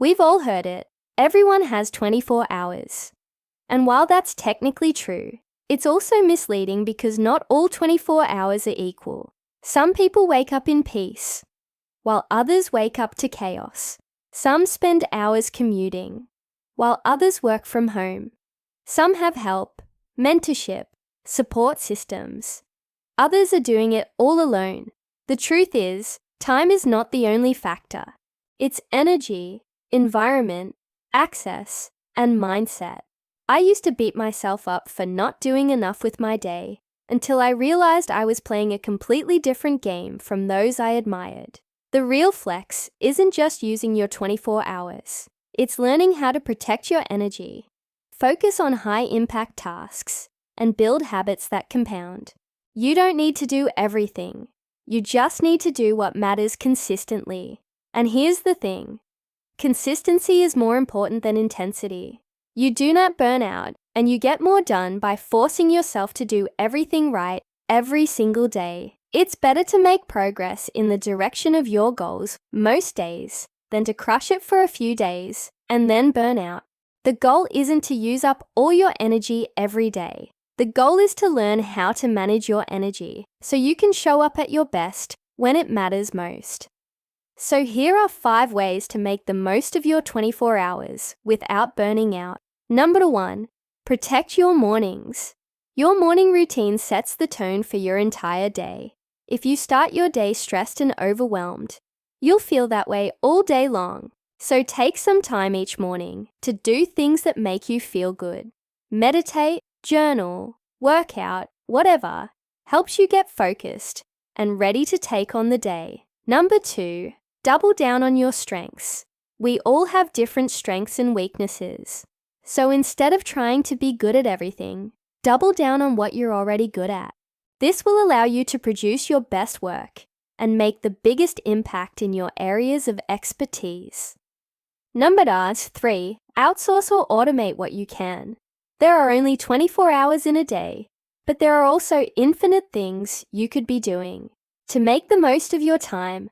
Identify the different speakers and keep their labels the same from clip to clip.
Speaker 1: We've all heard it. Everyone has 24 hours. And while that's technically true, it's also misleading because not all 24 hours are equal. Some people wake up in peace, while others wake up to chaos. Some spend hours commuting, while others work from home. Some have help, mentorship, support systems. Others are doing it all alone. The truth is, time is not the only factor. It's energy, environment, access, and mindset. I used to beat myself up for not doing enough with my day until I realized I was playing a completely different game from those I admired. The real flex isn't just using your 24 hours. It's learning how to protect your energy, focus on high-impact tasks, and build habits that compound. You don't need to do everything. You just need to do what matters consistently. And here's the thing. Consistency is more important than intensity. You do not burn out, and you get more done by forcing yourself to do everything right every single day. It's better to make progress in the direction of your goals most days than to crush it for a few days and then burn out. The goal isn't to use up all your energy every day. The goal is to learn how to manage your energy so you can show up at your best when it matters most. So here are 5 ways to make the most of your 24 hours without burning out. Number 1, protect your mornings. Your morning routine sets the tone for your entire day. If you start your day stressed and overwhelmed, you'll feel that way all day long. So take some time each morning to do things that make you feel good. Meditate, journal, work out, whatever helps you get focused and ready to take on the day. Number 2, double down on your strengths. We all have different strengths and weaknesses. So instead of trying to be good at everything, double down on what you're already good at. This will allow you to produce your best work and make the biggest impact in your areas of expertise. Number 3, outsource or automate what you can. There are only 24 hours in a day, but there are also infinite things you could be doing. To make the most of your time,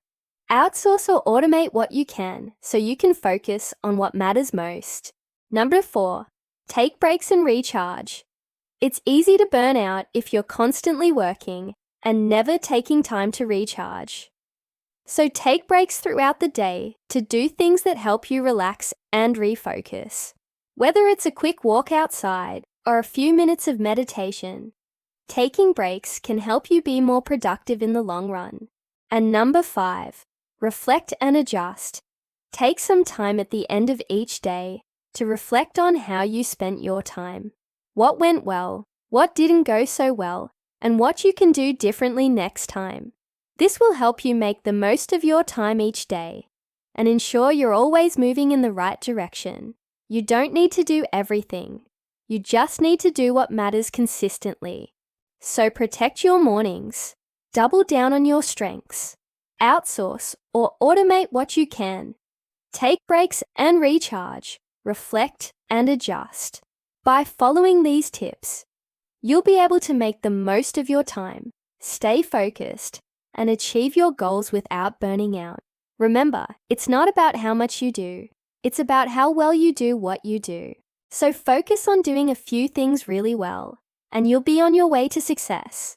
Speaker 1: outsource or automate what you can so you can focus on what matters most. Number 4, take breaks and recharge. It's easy to burn out if you're constantly working and never taking time to recharge. So take breaks throughout the day to do things that help you relax and refocus. Whether it's a quick walk outside or a few minutes of meditation, taking breaks can help you be more productive in the long run. And number 5, reflect and adjust. Take some time at the end of each day to reflect on how you spent your time. What went well, what didn't go so well, and what you can do differently next time. This will help you make the most of your time each day and ensure you're always moving in the right direction. You don't need to do everything. You just need to do what matters consistently. So protect your mornings, double down on your strengths, outsource or automate what you can, take breaks and recharge, reflect and adjust. By following these tips, you'll be able to make the most of your time, stay focused, and achieve your goals without burning out. Remember, it's not about how much you do. It's about how well you do what you do. So focus on doing a few things really well, and you'll be on your way to success.